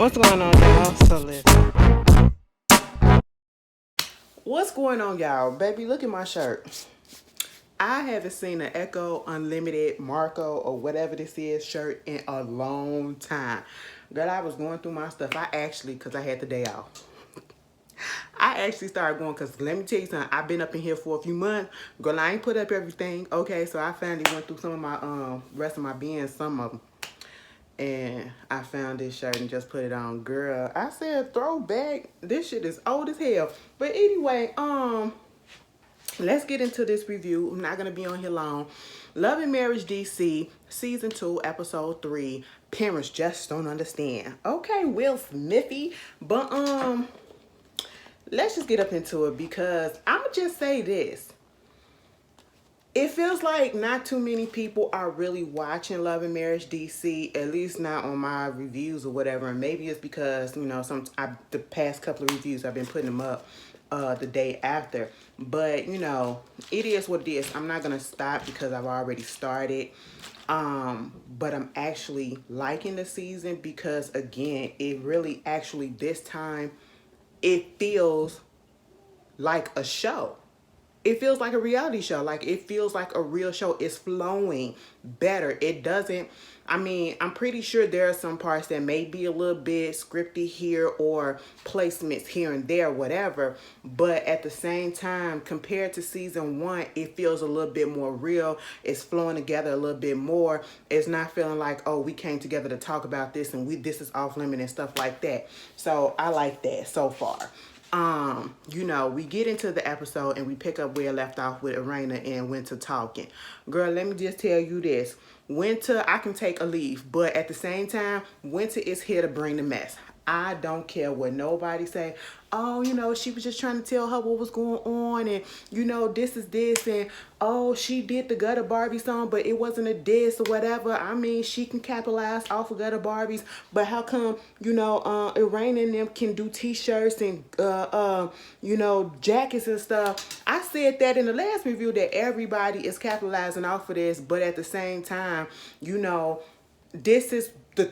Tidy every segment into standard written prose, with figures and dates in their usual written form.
What's going on, y'all? So listen. What's going on, y'all? Baby, look at my shirt. I haven't seen an Echo Unlimited Marco or whatever this is shirt in a long time. Girl, I was going through my stuff. Because I had the day off. I actually started going because let me tell you something. I've been up in here for a few months. Girl, I ain't put up everything. Okay, so I finally went through some of my rest of my bins, some of them. And I found this shirt and just put it on. Girl, I said throwback. This shit is old as hell. But anyway, let's get into this review. I'm not gonna be on here long. Love and Marriage DC, season 2, episode 3. Parents just don't understand. Okay, Will Smithy. But let's just get up into it because I'ma just say this. It feels like not too many people are really watching Love and Marriage DC, at least not on my reviews or whatever. And maybe it's because, the past couple of reviews I've been putting them up the day after. But, it is what it is. I'm not going to stop because I've already started. But I'm actually liking the season because, again, it really actually this time, it feels like a show. It feels like a reality show. Like, it feels like a real show. It's flowing better. It doesn't, I'm pretty sure there are some parts that may be a little bit scripted here or placements here and there, whatever. But at the same time, compared to season 1, it feels a little bit more real. It's flowing together a little bit more. It's not feeling like, oh, we came together to talk about this and this is off limit and stuff like that. So I like that so far. We get into the episode and we pick up where it left off with Arena and Winter talking. Girl, let me just tell you this. Winter, I can take a leave, but at the same time, Winter is here to bring the mess. I don't care what nobody say. Oh, she was just trying to tell her what was going on and, this is this and, oh, she did the Gutter Barbie song, but it wasn't a diss or whatever. She can capitalize off of Gutter Barbies, but how come, Irene and them can do t-shirts and, jackets and stuff. I said that in the last review that everybody is capitalizing off of this, but at the same time, this is the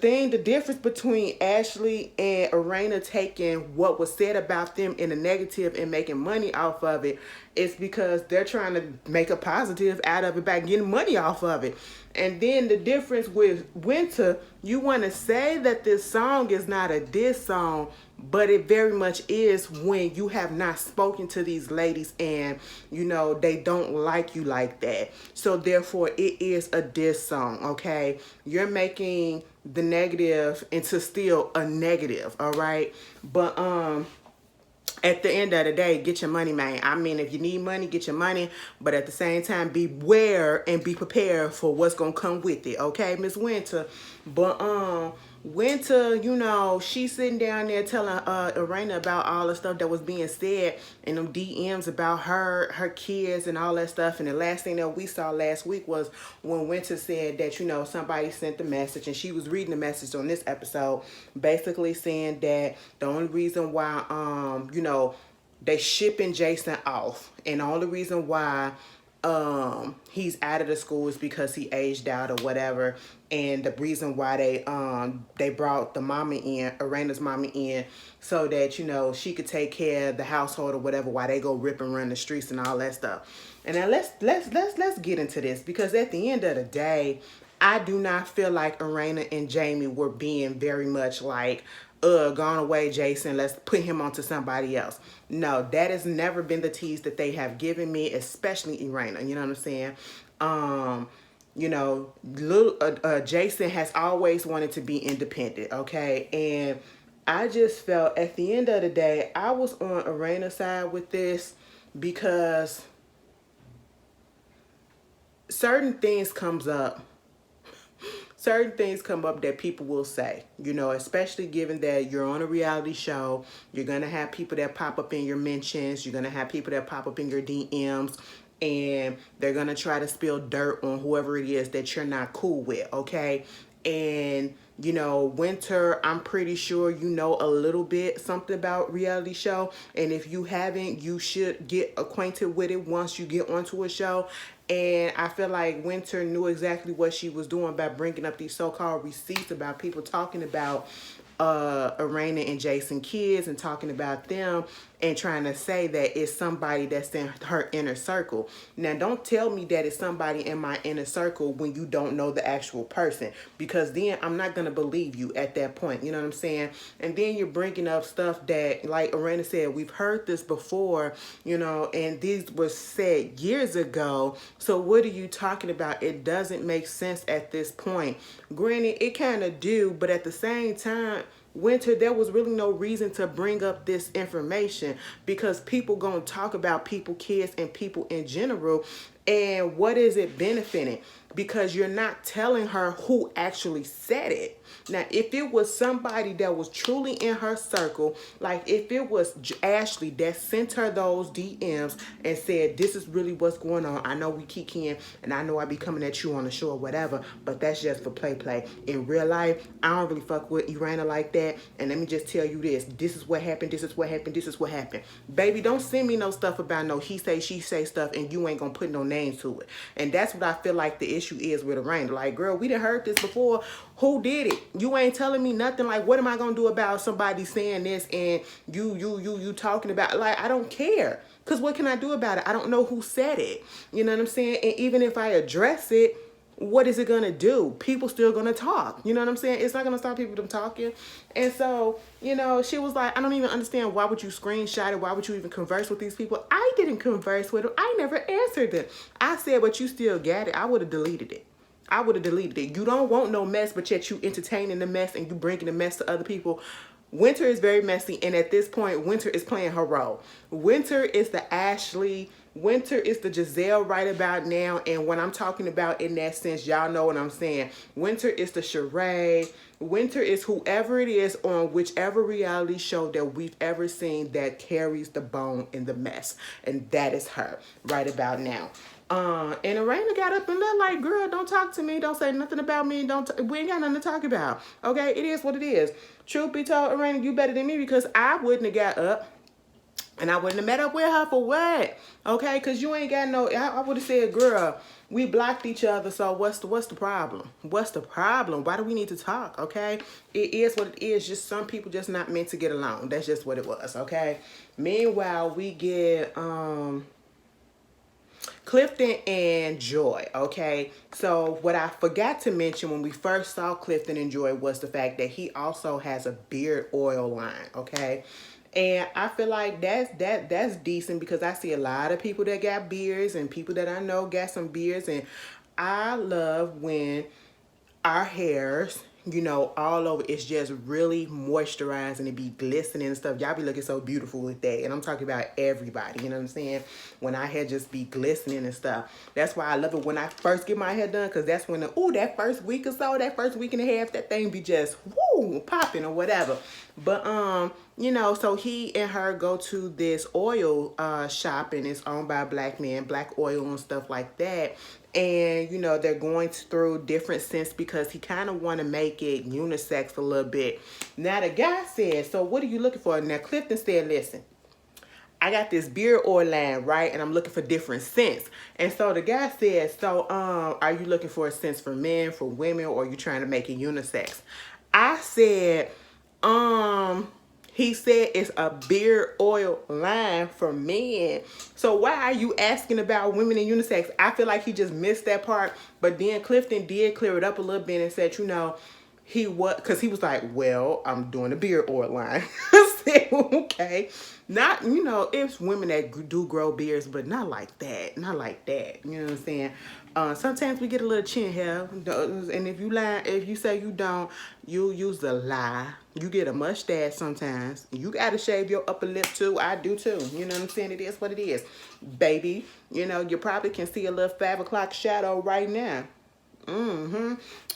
difference between Ashley and Arena taking what was said about them in a negative and making money off of it is because they're trying to make a positive out of it by getting money off of it. And then the difference with Winter, you want to say that this song is not a diss song, but it very much is when you have not spoken to these ladies and, they don't like you like that. So therefore, it is a diss song, okay? You're making the negative into still a negative, all right? But at the end of the day, get your money, man. If you need money, get your money. But at the same time, beware and be prepared for what's going to come with it. Okay, Miss Winter? But Winter, she's sitting down there telling Arena about all the stuff that was being said in them DMs about her kids and all that stuff. And the last thing that we saw last week was when Winter said that, somebody sent the message and she was reading the message on this episode, basically saying that the only reason why, they shipping Jason off and the only reason why he's out of the school is because he aged out or whatever, and the reason why they brought the mama in, Arena's mama in, so that she could take care of the household or whatever while they go rip and run the streets and all that stuff. And now let's get into this because at the end of the day, I do not feel like Arena and Jamie were being very much like, gone away, Jason, let's put him onto somebody else. No, that has never been the tease that they have given me, especially Irena. You know what I'm saying? Little Jason has always wanted to be independent, okay? And I just felt at the end of the day, I was on Irena's side with this because certain things come up that people will say, especially given that you're on a reality show, you're going to have people that pop up in your mentions, you're going to have people that pop up in your DMs, and they're going to try to spill dirt on whoever it is that you're not cool with, okay? And, Winter, I'm pretty sure you know a little bit something about reality show. And if you haven't, you should get acquainted with it once you get onto a show. And I feel like Winter knew exactly what she was doing by bringing up these so-called receipts about people talking about Arena and Jason kids and talking about them and trying to say that it's somebody that's in her inner circle. Now, don't tell me that it's somebody in my inner circle when you don't know the actual person, because then I'm not going to believe you at that point. You know what I'm saying? And then you're bringing up stuff that, like Arena said, we've heard this before, you know, and these were said years ago. So what are you talking about? It doesn't make sense at this point. Granted, it kind of do, but at the same time, Winter, there was really no reason to bring up this information, because people gonna talk about people, kids, and people in general. And what is it benefiting? Because you're not telling her who actually said it. Now, if it was somebody that was truly in her circle, like if it was Ashley that sent her those DMs and said, this is really what's going on. I know we kikiing and I know I be coming at you on the show or whatever, but that's just for play. In real life, I don't really fuck with Irana like that. And let me just tell you this. This is what happened. This is what happened. This is what happened. Baby, don't send me no stuff about no he say, she say stuff and you ain't gonna put no names to it. And that's what I feel like the issue is with Irana. Like, girl, we done heard this before. Who did it? You ain't telling me nothing. Like, what am I gonna do about somebody saying this and you talking about, like, I don't care. Because what can I do about it? I don't know who said it. You know what I'm saying? And even if I address it, what is it gonna do? People still gonna talk. You know what I'm saying? It's not gonna stop people from talking. And so, you know, she was like, I don't even understand, why would you screenshot it? Why would you even converse with these people? I didn't converse with them. I never answered them. I said, but you still got it. I would have deleted it. I would have deleted it. You don't want no mess, but yet you entertaining the mess and you bringing the mess to other people. Winter is very messy, and at this point, Winter is playing her role. Winter is the Ashley. Winter is the Giselle right about now, and when I'm talking about in that sense, y'all know what I'm saying. Winter is the Sheree. Winter is whoever it is on whichever reality show that we've ever seen that carries the bone in the mess, and that is her right about now. And Arena got up and they're like, girl, don't talk to me. Don't say nothing about me. We ain't got nothing to talk about. Okay, it is what it is. Truth be told, Arena, you better than me, because I wouldn't have got up. And I wouldn't have met up with her for what? Okay, because you ain't got no, I would have said, girl, we blocked each other, so what's the problem? What's the problem? Why do we need to talk, okay? It is what it is. Just some people just not meant to get along. That's just what it was, okay? Meanwhile, we get, Clifton and Joy, okay? So what I forgot to mention when we first saw Clifton and Joy was the fact that he also has a beard oil line, okay? And I feel like that's decent, because I see a lot of people that got beards and people that I know got some beards, and I love when our hairs, you know, all over, it's just really moisturized and it be glistening and stuff. Y'all be looking so beautiful with that. And I'm talking about everybody, you know what I'm saying? When our hair just be glistening and stuff. That's why I love it when I first get my hair done, because that's when that first week or so, that first week and a half, that thing be just woo popping or whatever. But you know, so he and her go to this oil shop, and it's owned by a black man, black oil and stuff like that. And, you know, they're going through different scents because he kind of want to make it unisex a little bit. Now, the guy said, so what are you looking for? Now, Clifton said, listen, I got this beard oil line, right? And I'm looking for different scents. And so the guy said, so are you looking for a scent for men, for women, or are you trying to make it unisex? I said, he said it's a beard oil line for men. So why are you asking about women in unisex? I feel like he just missed that part. But then Clifton did clear it up a little bit and said, you know, because he was like, well, I'm doing a beard oil line. I said, okay. Not, you know, it's women that do grow beards, but not like that. Not like that. You know what I'm saying? Sometimes we get a little chin hair. And if you say you don't, you use a lie. You get a mustache sometimes. You got to shave your upper lip too. I do too. You know what I'm saying? It is what it is. Baby, you know, you probably can see a little 5 o'clock shadow right now.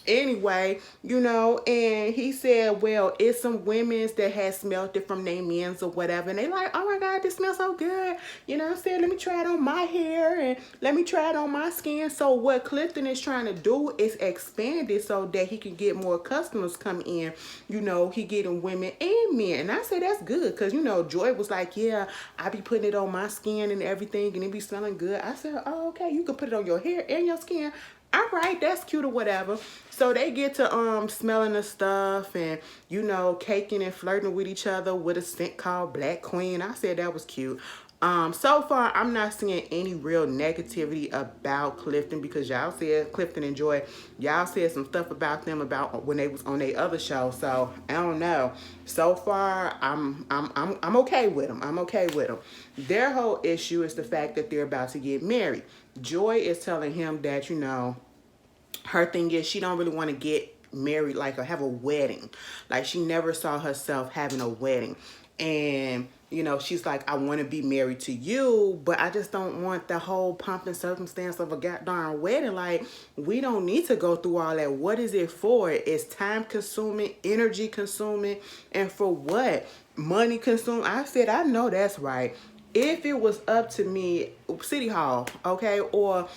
Anyway, you know, and he said, well, it's some women's that has smelled it from their men's or whatever, and they like, oh my god, this smells so good, you know what I'm saying? Let me try it on my hair and let me try it on my skin. So what Clifton is trying to do is expand it so that he can get more customers come in. You know, he getting women and men, and I say that's good, because you know, Joy was like, yeah, I be putting it on my skin and everything and it be smelling good. I said, oh, okay, you can put it on your hair and your skin. all right, that's cute or whatever. So they get to smelling the stuff and, you know, caking and flirting with each other with a scent called Black Queen. I said that was cute. So far, I'm not seeing any real negativity about Clifton, because y'all said Clifton and Joy, y'all said some stuff about them about when they was on their other show. So I don't know. So far, I'm okay with them. I'm okay with them. Their whole issue is the fact that they're about to get married. Joy is telling him that, you know, her thing is she don't really want to get married, like, or have a wedding. Like, she never saw herself having a wedding. And, you know, she's like, I want to be married to you, but I just don't want the whole pomp and circumstance of a goddamn wedding. Like, we don't need to go through all that. What is it for? It's time consuming, energy consuming, and for what? Money consuming. I said, I know that's right. If it was up to me, City Hall, okay, or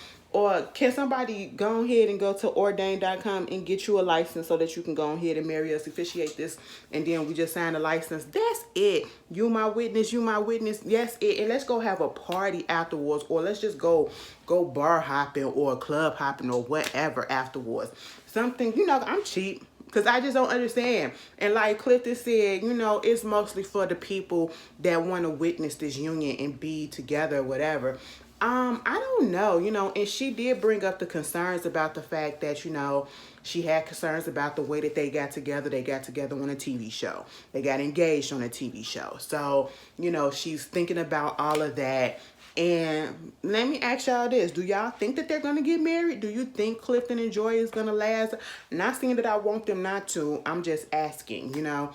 can somebody go ahead and go to ordain.com and get you a license so that you can go ahead and marry us, officiate this, and then we just sign a license. That's it. You my witness, you my witness. Yes, it. And let's go have a party afterwards, or let's just go bar hopping or club hopping or whatever afterwards. Something, you know, I'm cheap. Because I just don't understand. And like Clifton said, you know, it's mostly for the people that want to witness this union and be together or whatever. I don't know, you know, and she did bring up the concerns about the fact that, you know, she had concerns about the way that they got together. They got together on a TV show. They got engaged on a TV show. So, you know, she's thinking about all of that. And let me ask y'all this. Do y'all think that they're going to get married? Do you think Clifton and Joy is going to last? Not saying that I want them not to. I'm just asking, you know.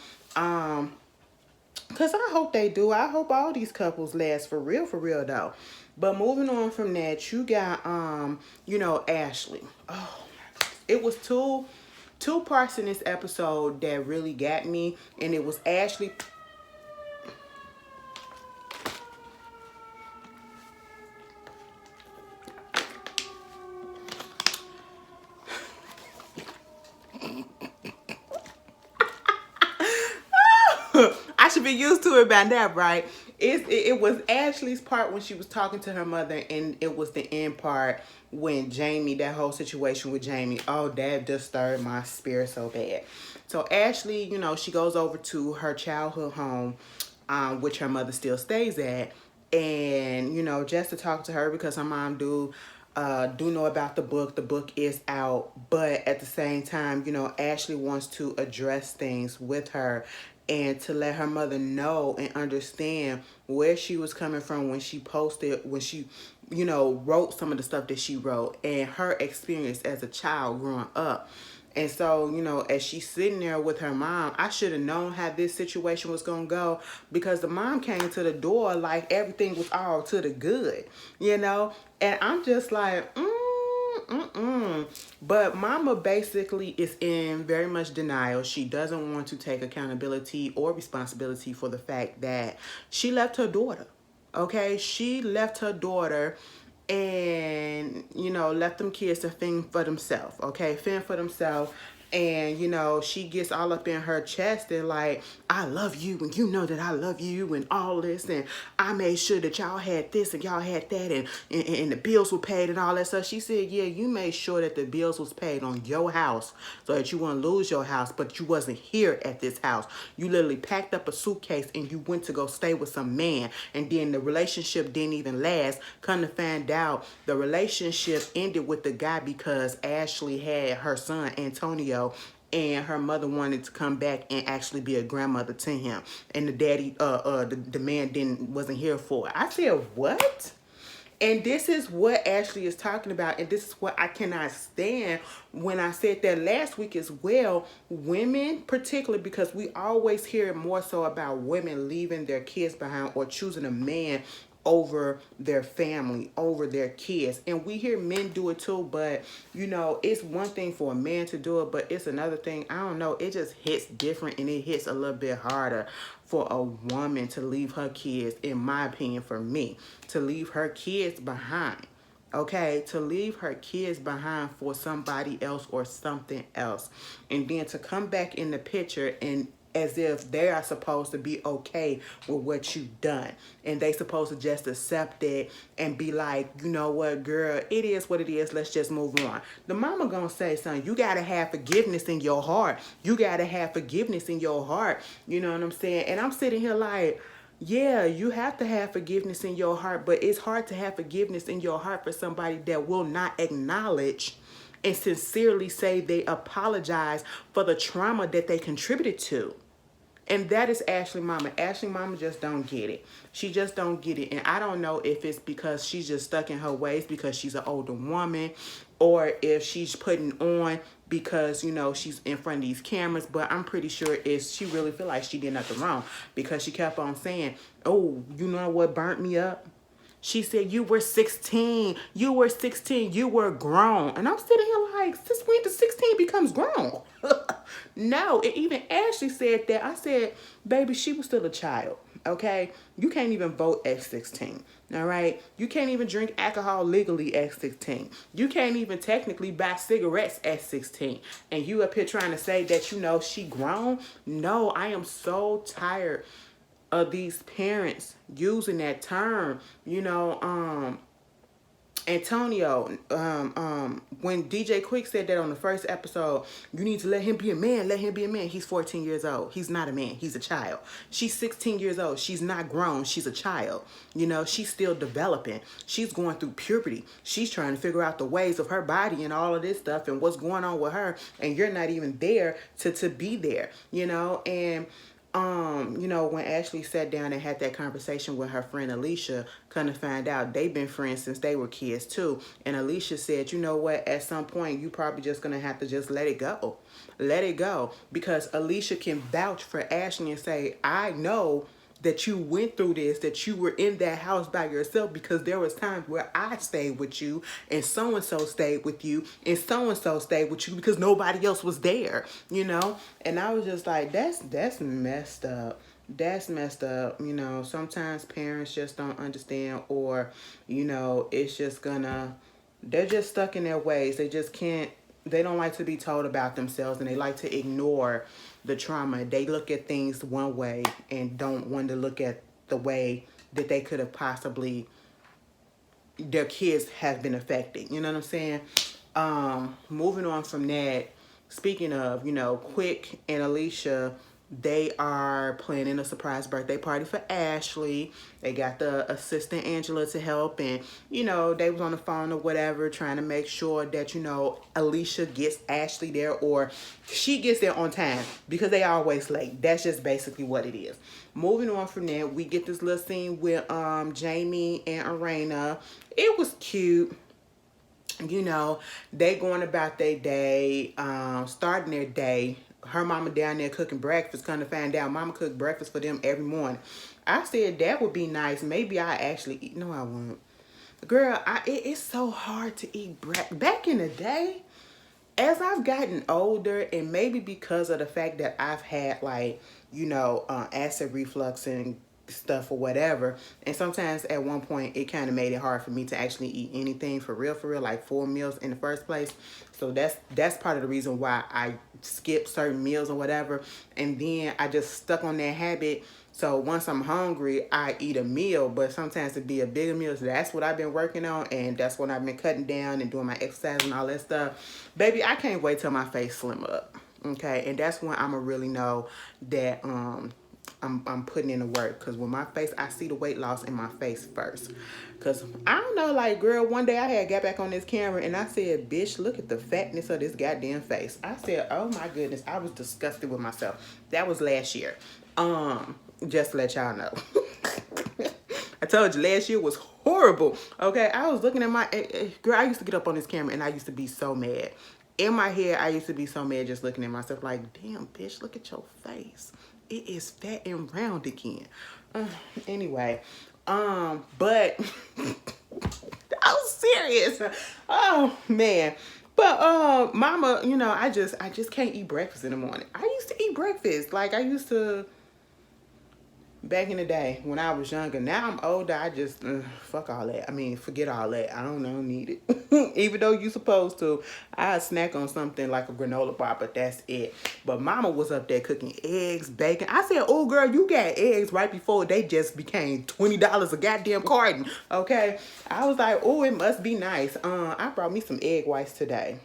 Because I hope they do. I hope all these couples last for real though. But moving on from that, you got, you know, Ashley. Oh, my goodness. It was two parts in this episode that really got me. And it was Ashley. I should be used to it by now, right? It was Ashley's part when she was talking to her mother, and it was the end part when Jamie, that whole situation with Jamie. Oh, that disturbed my spirit so bad. So Ashley, you know, she goes over to her childhood home, which her mother still stays at, and, you know, just to talk to her because her mom do know about the book. The book is out, but at the same time, you know, Ashley wants to address things with her and to let her mother know and understand where she was coming from when she you know, wrote some of the stuff that she wrote and her experience as a child growing up. And so, you know, as she's sitting there with her mom, I should have known how this situation was going to go, because the mom came to the door like everything was all to the good, you know? And I'm just like, But mama basically is in very much denial. She doesn't want to take accountability or responsibility for the fact that she left her daughter. Okay? She left her daughter and, you know, let them kids to fend for themselves. Okay? Fend for themselves. And, you know, she gets all up in her chest and like, I love you and you know that I love you and all this. And I made sure that y'all had this and y'all had that and the bills were paid and all that stuff. She said, yeah, you made sure that the bills was paid on your house so that you wouldn't lose your house, but you wasn't here at this house. You literally packed up a suitcase and you went to go stay with some man. And then the relationship didn't even last. Come to find out, the relationship ended with the guy because Ashley had her son, Antonio, and her mother wanted to come back and actually be a grandmother to him, and the daddy the man wasn't here for it. I said, what? And this is what Ashley is talking about, and this is what I cannot stand. When I said that last week as well, women particularly, because we always hear more so about women leaving their kids behind or choosing a man over their family, over their kids. And we hear men do it too, but, you know, it's one thing for a man to do it, but it's another thing, I don't know, it just hits different and it hits a little bit harder for a woman to leave her kids, in my opinion, for me, to leave her kids behind. Okay, to leave her kids behind for somebody else or something else. And then to come back in the picture and as if they are supposed to be okay with what you've done. And they supposed to just accept it and be like, you know what, girl, it is what it is. Let's just move on. The mama gonna say, son, you gotta have forgiveness in your heart. You gotta have forgiveness in your heart. You know what I'm saying? And I'm sitting here like, yeah, you have to have forgiveness in your heart, but it's hard to have forgiveness in your heart for somebody that will not acknowledge and sincerely say they apologize for the trauma that they contributed to. And that is Ashley mama. Ashley mama just don't get it. She just don't get it. And I don't know if it's because she's just stuck in her ways because she's an older woman, or if she's putting on because, you know, she's in front of these cameras. But I'm pretty sure it's she really feel like she did nothing wrong, because she kept on saying, oh, you know what burnt me up? She said, you were 16. You were 16. You were grown. And I'm sitting here like, since when does 16 becomes grown? No, and even Ashley said that. I said, baby, she was still a child, okay? You can't even vote at 16, all right? You can't even drink alcohol legally at 16. You can't even technically buy cigarettes at 16. And you up here trying to say that, you know, she grown? No, I am so tired of these parents using that term. You know, Antonio, when DJ Quick said that on the first episode, you need to let him be a man, let him be a man. He's 14 years old. He's not a man. He's a child. She's 16 years old. She's not grown. She's a child. You know, she's still developing. She's going through puberty. She's trying to figure out the ways of her body and all of this stuff and what's going on with her. And you're not even there to be there, you know. And you know, when Ashley sat down and had that conversation with her friend Alicia, kind of find out they've been friends since they were kids too. And Alicia said, you know what, at some point you probably just gonna have to just let it go. Let it go. Because Alicia can vouch for Ashley and say, I know that you went through this, that you were in that house by yourself, because there was times where I stayed with you and so-and-so stayed with you and so-and-so stayed with you because nobody else was there, you know? And I was just like, that's messed up. That's messed up. You know, sometimes parents just don't understand, or, you know, it's just they're just stuck in their ways. They just can't, they don't like to be told about themselves, and they like to ignore the trauma. They look at things one way and don't want to look at the way that they could have possibly, their kids have been affected. You know what I'm saying? Moving on from that, speaking of, you know, Quick and Alicia, they are planning a surprise birthday party for Ashley. They got the assistant Angela to help, and, you know, they was on the phone or whatever trying to make sure that, you know, Alicia gets Ashley there, or she gets there on time, because they always late. That's just basically what it is. Moving on from there, we get this little scene with Jamie and Arena. It was cute. You know, they going about their day, starting their day. Her mama down there cooking breakfast. Kind of find out mama cooked breakfast for them every morning. I said that would be nice. Maybe I actually eat. No, I won't. Girl, it's so hard to eat breakfast. Back in the day, as I've gotten older, and maybe because of the fact that I've had, like, you know, acid reflux and stuff or whatever, and sometimes at one point it kind of made it hard for me to actually eat anything for real, like 4 meals in the first place. So that's part of the reason why I skip certain meals or whatever, and then I just stuck on that habit. So once I'm hungry, I eat a meal, but sometimes it'd be a bigger meal. So that's what I've been working on, and that's what I've been cutting down and doing my exercise and all that stuff. Baby, I can't wait till my face slim up, okay? And that's when I'ma really know that I'm putting in the work, because when my face, I see the weight loss in my face first. Because I don't know, like, girl, one day I had got back on this camera and I said, bitch, look at the fatness of this goddamn face. I said, oh my goodness, I was disgusted with myself. That was last year. Just to let y'all know. I told you last year was horrible. Okay, I was looking at my girl. I used to get up on this camera and I used to be so mad. In my head, I used to be so mad just looking at myself like, damn, bitch, look at your face. It is fat and round again. Anyway, but I was serious. Oh man. But mama, you know, I just can't eat breakfast in the morning. I used to eat breakfast. Like, I used to back in the day when I was younger. Now I'm older. I just fuck all that. I mean, forget all that. I don't need it. Even though you supposed to, I snack on something like a granola bar, but that's it. But Mama was up there cooking eggs, bacon. I said, "Oh girl, you got eggs right before they just became $20 a goddamn carton." Okay, I was like, "Oh, it must be nice." I brought me some egg whites today.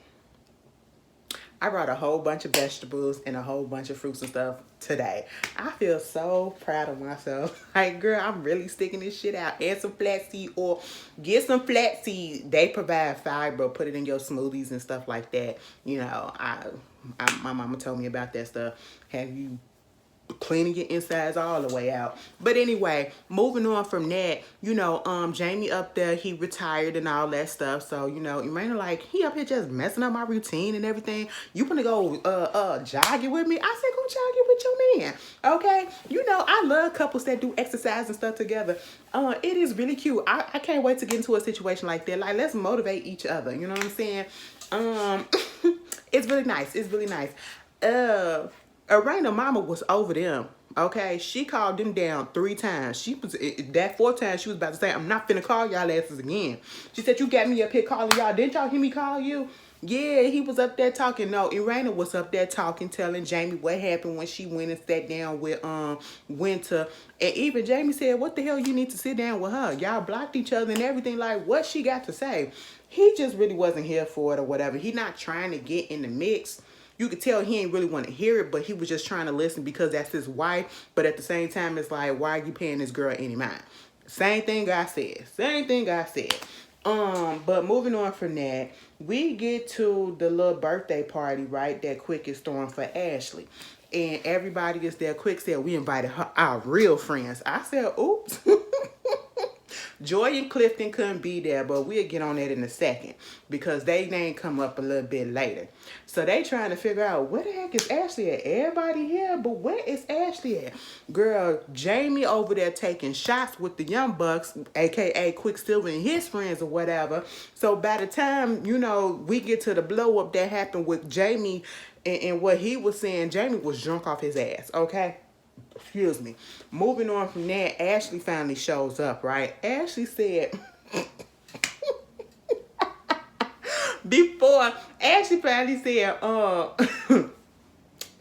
I brought a whole bunch of vegetables and a whole bunch of fruits and stuff today. I feel so proud of myself. Like, girl, I'm really sticking this shit out. And some flaxseed oil. Get some flaxseed. They provide fiber. Put it in your smoothies and stuff like that. You know, my mama told me about that stuff. Have you cleaning your insides all the way out? But anyway, moving on from that, you know, Jamie up there, he retired and all that stuff. So, you know, Irena like, he up here just messing up my routine and everything. You wanna go jogging with me? I said, go jogging with your man. Okay. You know, I love couples that do exercise and stuff together. It is really cute. I can't wait to get into a situation like that. Like, let's motivate each other. You know what I'm saying? It's really nice. It's really nice. Irena mama was over them. Okay, she called them down 3 times. She was that 4th time she was about to say, "I'm not finna call y'all asses again." She said, "You got me up here calling y'all. Didn't y'all hear me call you?" Yeah, he was up there talking. No, Irena was up there talking, telling Jamie what happened when she went and sat down with Winter. And even Jamie said, "What the hell you need to sit down with her? Y'all blocked each other and everything." Like, what she got to say? He just really wasn't here for it or whatever. He not trying to get in the mix. You could tell he ain't really want to hear it, but he was just trying to listen because that's his wife. But at the same time, it's like, why are you paying this girl any mind? Same thing I said. Same thing I said. But moving on from that, we get to the little birthday party, right? That Quick is throwing for Ashley. And everybody is there. Quick said, we invited her, our real friends. I said, oops. Joy and Clifton couldn't be there, but we'll get on that in a second because they name come up a little bit later. So they trying to figure out where the heck is Ashley at? Everybody here, but where is Ashley at? Girl, Jamie over there taking shots with the Young Bucks, aka Quicksilver and his friends or whatever. So by the time, you know, we get to the blow up that happened with Jamie and what he was saying, Jamie was drunk off his ass, okay? Excuse me. Moving on from that, Ashley finally shows up, right? Ashley said, before, Ashley finally said,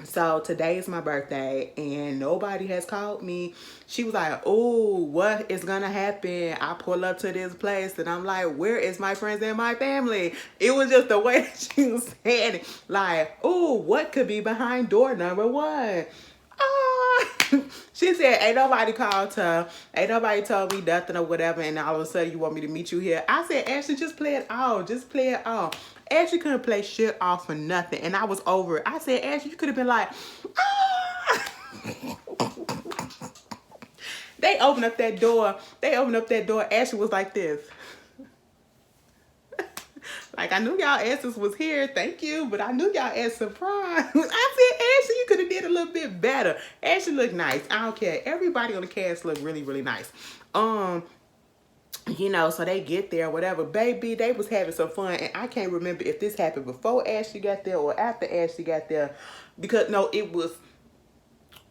so today is my birthday and nobody has called me. She was like, oh, what is gonna happen? I pull up to this place and I'm like, where is my friends and my family? It was just the way that she was saying it. Like, oh, what could be behind door number 1? She said, ain't nobody called her. Ain't nobody told me nothing or whatever. And all of a sudden you want me to meet you here. I said, Ashley, just play it off. Just play it off. Ashley couldn't play shit off for nothing. And I was over it. I said, Ashley, you could have been like, ah. They opened up that door. Ashley was like this. Like, I knew y'all asses was here, thank you, but I knew y'all ass surprised. I said, Ashley, you could have did a little bit better. Ashley looked nice. I don't care. Everybody on the cast looked really, really nice. You know, so they get there, whatever. Baby, they was having some fun, and I can't remember if this happened before Ashley got there or after Ashley got there. Because, no, it was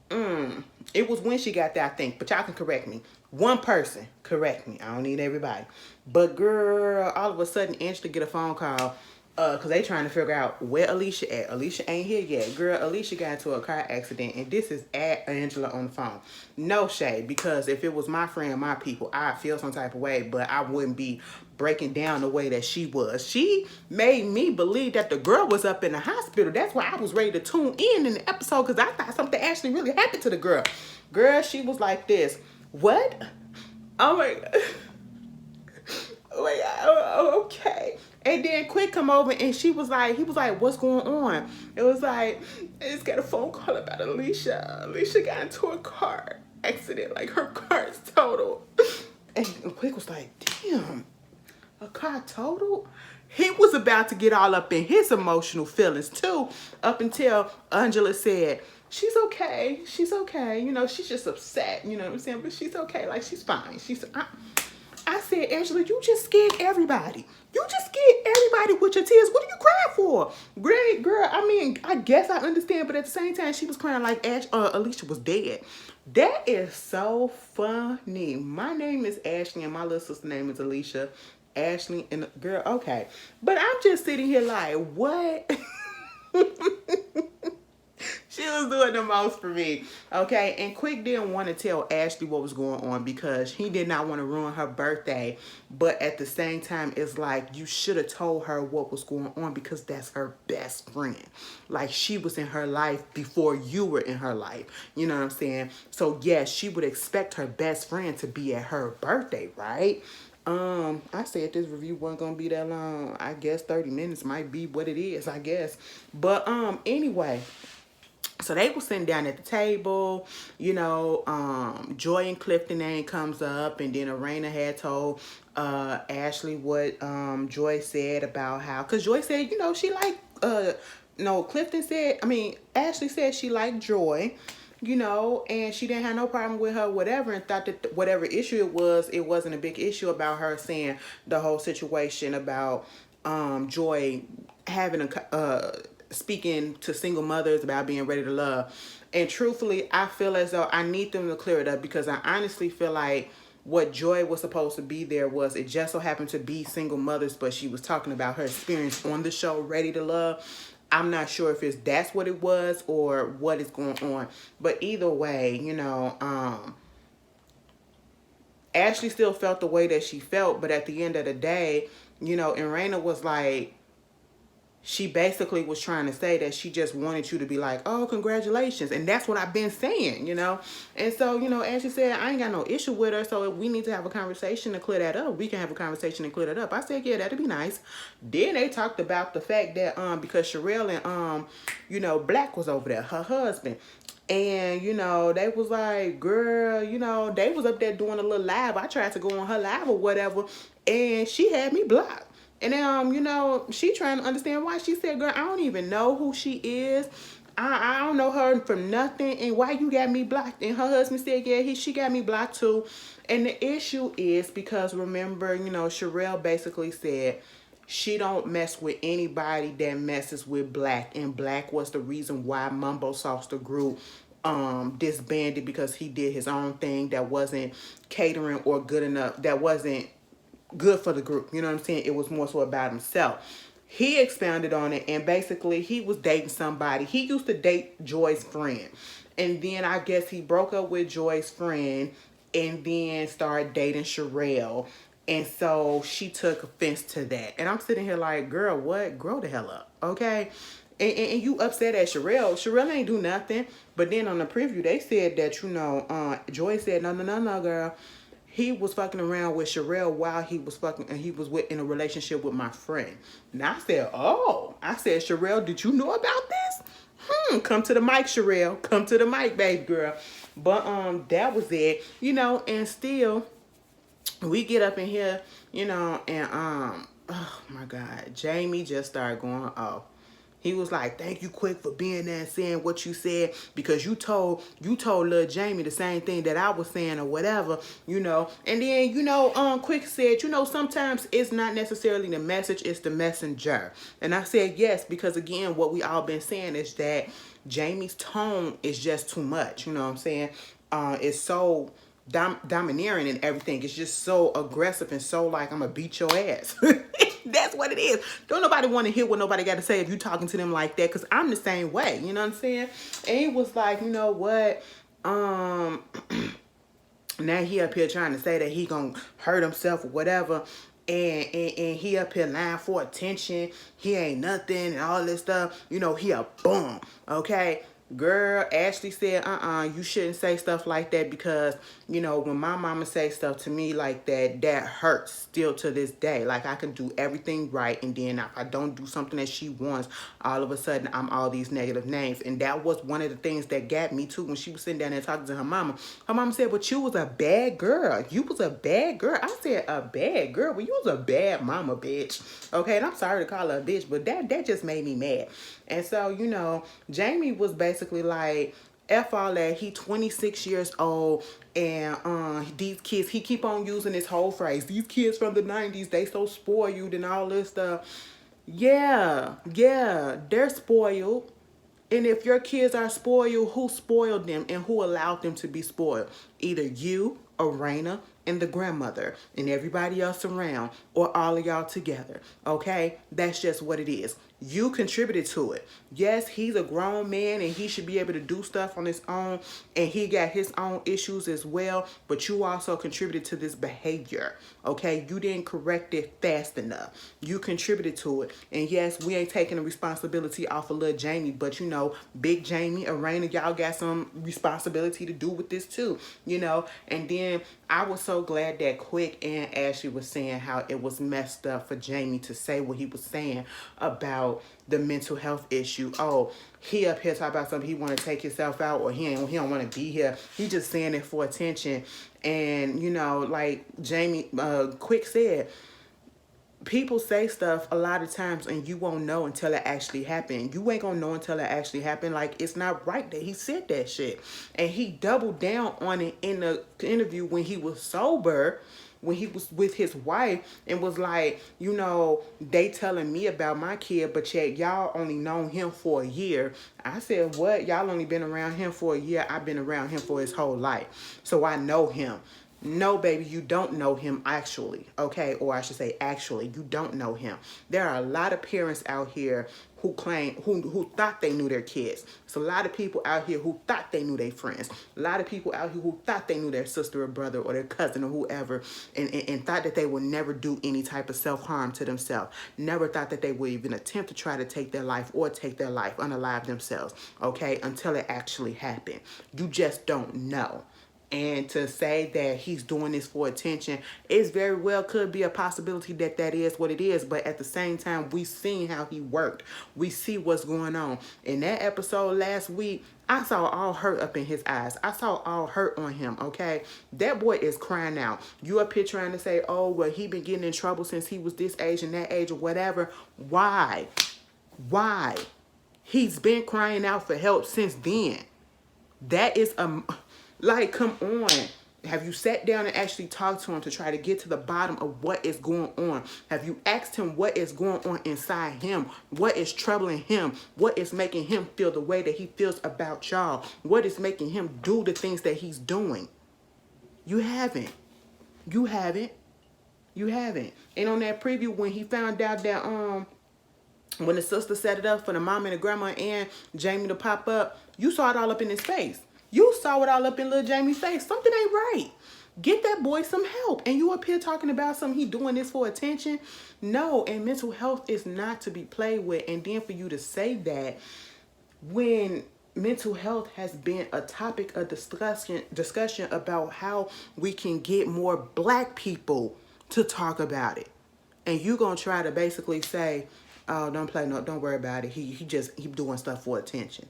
when she got there, I think. But y'all can correct me. One person correct me. I don't need everybody. But girl, all of a sudden, Ashley get a phone call. Because they trying to figure out where Alicia at. Alicia ain't here yet. Girl, Alicia got into a car accident. And this is at Angela on the phone. No shade. Because if it was my friend, my people, I'd feel some type of way. But I wouldn't be breaking down the way that she was. She made me believe that the girl was up in the hospital. That's why I was ready to tune in the episode. Because I thought something actually really happened to the girl. Girl, she was like this. What? Oh my God. Oh my God. Okay. And then Quick come over and he was like, what's going on? It was like, I just got a phone call about Alicia. Alicia got into a car accident. Like, her car is totaled. And Quick was like, damn, a car totaled? He was about to get all up in his emotional feelings too, up until Angela said, she's okay. She's okay. You know, she's just upset. You know what I'm saying? But she's okay. Like, she's fine. I said, Angela, you just scared everybody. You just scared everybody with your tears. What are you crying for? Great girl. I mean, I guess I understand, but at the same time, she was crying like Alicia was dead. That is so funny. My name is Ashley, and my little sister's name is Alicia. Ashley and girl, okay. But I'm just sitting here like, what? She was doing the most for me. Okay, and Quick didn't want to tell Ashley what was going on because he did not want to ruin her birthday. But at the same time, it's like you should have told her what was going on because that's her best friend. Like she was in her life before you were in her life. You know what I'm saying? So yes, she would expect her best friend to be at her birthday, right? I said this review wasn't gonna be that long. I guess 30 minutes might be what it is, I guess. But anyway. So they were sitting down at the table, you know, Joy and Clifton name comes up, and then Arena had told Ashley what Joy said about how, because Joy said, you know, she liked, no, Clifton said, I mean, Ashley said she liked Joy, you know, and she didn't have no problem with her, whatever, and thought that whatever issue it wasn't a big issue about her saying the whole situation about Joy having a speaking to single mothers about being ready to love. And truthfully, I feel as though I need them to clear it up because I honestly feel like what Joy was supposed to be there was, it just so happened to be single mothers, but she was talking about her experience on the show Ready to Love. I'm not sure if that's what it was or what is going on. But either way, you know, Ashley still felt the way that she felt, but at the end of the day, you know, and Raina was like, she basically was trying to say that she just wanted you to be like, oh, congratulations. And that's what I've been saying, you know. And so, you know, as she said, I ain't got no issue with her. So if we need to have a conversation to clear that up, we can have a conversation and clear that up. I said, yeah, that'd be nice. Then they talked about the fact that because Sherelle and you know, Black was over there, her husband. And, you know, they was like, girl, you know, they was up there doing a little live. I tried to go on her live or whatever, and she had me blocked. And you know, she trying to understand why. She said, girl, I don't even know who she is. I don't know her from nothing. And why you got me blocked? And her husband said, yeah, she got me blocked too. And the issue is because, remember, you know, Sherelle basically said she don't mess with anybody that messes with Black. And Black was the reason why Mumbo Sauce group disbanded, because he did his own thing that wasn't catering or good enough. That wasn't good for the group. You know what I'm saying? It was more so about himself. He expounded on it, and basically he was dating somebody. He used to date Joy's friend, and then I guess he broke up with Joy's friend and then started dating Sherelle. And so she took offense to that. And I'm sitting here like, girl, what? Grow the hell up, okay? And you upset at Sherelle. Sherelle ain't do nothing. But then on the preview, they said that, you know, Joy said, no, girl. He was fucking around with Sherelle while he was fucking, and he was in a relationship with my friend. And I said, oh. I said, Sherelle, did you know about this? Come to the mic, Sherelle. Come to the mic, baby girl. But that was it. You know, and still, we get up in here, you know, and oh my God, Jamie just started going off. He was like, thank you, Quick, for being there and saying what you said, because you told little Jamie the same thing that I was saying or whatever, you know. And then, you know, Quick said, you know, sometimes it's not necessarily the message, it's the messenger. And I said yes, because again, what we all been saying is that Jamie's tone is just too much, you know what I'm saying? It's so domineering and everything. It's just so aggressive and so like, I'm gonna beat your ass. That's what it is. Don't nobody want to hear what nobody got to say if you talking to them like that, because I'm the same way. You know what I'm saying? And he was like, you know what? Now he up here trying to say that he gonna hurt himself or whatever. And he up here lying for attention. He ain't nothing and all this stuff. You know, he a bum. Okay? Girl, Ashley said, you shouldn't say stuff like that, because, you know, when my mama say stuff to me like that, that hurts still to this day. Like, I can do everything right, and then if I don't do something that she wants, all of a sudden, I'm all these negative names. And that was one of the things that got me, too, when she was sitting down there talking to her mama. Her mama said, but you was a bad girl. You was a bad girl. I said, a bad girl? Well, you was a bad mama, bitch. Okay, and I'm sorry to call her a bitch, but that just made me mad. And so, you know, Jamie was basically like, F all that. He 26 years old, and these kids, he keep on using this whole phrase. These kids from the 90s, they so spoiled and all this stuff. Yeah, yeah, they're spoiled. And if your kids are spoiled, who spoiled them and who allowed them to be spoiled? Either you, Arena, and the grandmother, and everybody else around, or all of y'all together. Okay? That's just what it is. You contributed to it. Yes, he's a grown man and he should be able to do stuff on his own, and he got his own issues as well, but you also contributed to this behavior. Okay? You didn't correct it fast enough. You contributed to it. And yes, we ain't taking the responsibility off of little Jamie, but you know, big Jamie, Arena, y'all got some responsibility to do with this too, you know. And then I was so glad that Quick and Ashley was saying how it was messed up for Jamie to say what he was saying about the mental health issue. Oh, he up here talking about something, he want to take himself out, or he don't want to be here. He just saying it for attention. And you know, like Jamie Quick said, people say stuff a lot of times and you won't know until it actually happened. You ain't gonna know until it actually happened. Like, it's not right that he said that shit. And he doubled down on it in the interview when he was sober, when he was with his wife, and was like, you know, they telling me about my kid, but yet y'all only known him for a year. I said, what? Y'all only been around him for a year? I've been around him for his whole life. So I know him. No, baby, you don't know him actually, okay? Or I should say actually, you don't know him. There are a lot of parents out here who claim, who thought they knew their kids. It's a lot of people out here who thought they knew their friends. A lot of people out here who thought they knew their sister or brother or their cousin or whoever, and thought that they would never do any type of self-harm to themselves. Never thought that they would even attempt to try to take their life or take their life, unalive themselves, okay? Until it actually happened. You just don't know. And to say that he's doing this for attention, is very well could be a possibility that that is what it is. But at the same time, we seen how he worked. We see what's going on. In that episode last week, I saw all hurt up in his eyes. I saw all hurt on him, okay? That boy is crying out. You up here trying to say, oh, well, he been getting in trouble since he was this age and that age or whatever. Why? Why? He's been crying out for help since then. That is like, come on. Have you sat down and actually talked to him to try to get to the bottom of what is going on? Have you asked him what is going on inside him? What is troubling him? What is making him feel the way that he feels about y'all? What is making him do the things that he's doing? You haven't. You haven't. You haven't. And on that preview, when he found out that when the sister set it up for the mom and the grandma and Jamie to pop up, you saw it all up in his face. You saw it all up in little Jamie's face. Something ain't right. Get that boy some help. And you up here talking about something, he doing this for attention? No, and mental health is not to be played with. And then for you to say that when mental health has been a topic of discussion about how we can get more black people to talk about it. And you gonna try to basically say, oh, don't worry about it. He doing stuff for attention.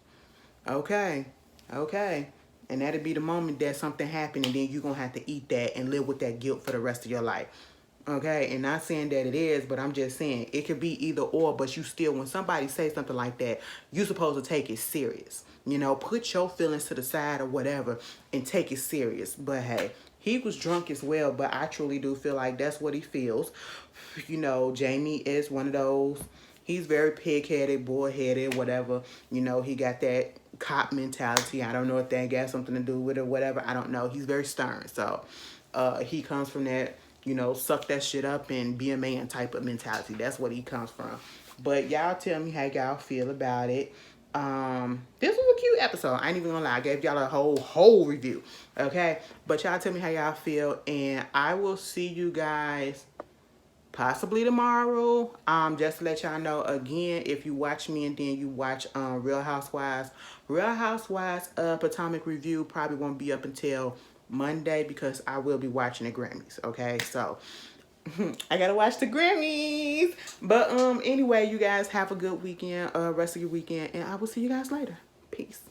Okay. Okay. And that'll be the moment that something happened, and then you're going to have to eat that and live with that guilt for the rest of your life. Okay? And not saying that it is, but I'm just saying it could be either or, but you still, when somebody says something like that, you're supposed to take it serious. You know, put your feelings to the side or whatever and take it serious. But hey, he was drunk as well, but I truly do feel like that's what he feels. You know, Jamie is one of those. He's very pig-headed, bull-headed, whatever. You know, he got that cop mentality. I don't know if that got something to do with it or whatever. I don't know. He's very stern. So he comes from that, you know, suck that shit up and be a man type of mentality. That's what he comes from. But y'all tell me how y'all feel about it. This was a cute episode. I ain't even gonna lie. I gave y'all a whole review. Okay? But y'all tell me how y'all feel. And I will see you guys possibly tomorrow. Just to let y'all know, again, if you watch me and then you watch Real Housewives Potomac review probably won't be up until Monday because I will be watching the Grammys. Okay, so I gotta watch the Grammys. But anyway, you guys have a good weekend, rest of your weekend, and I will see you guys later. Peace.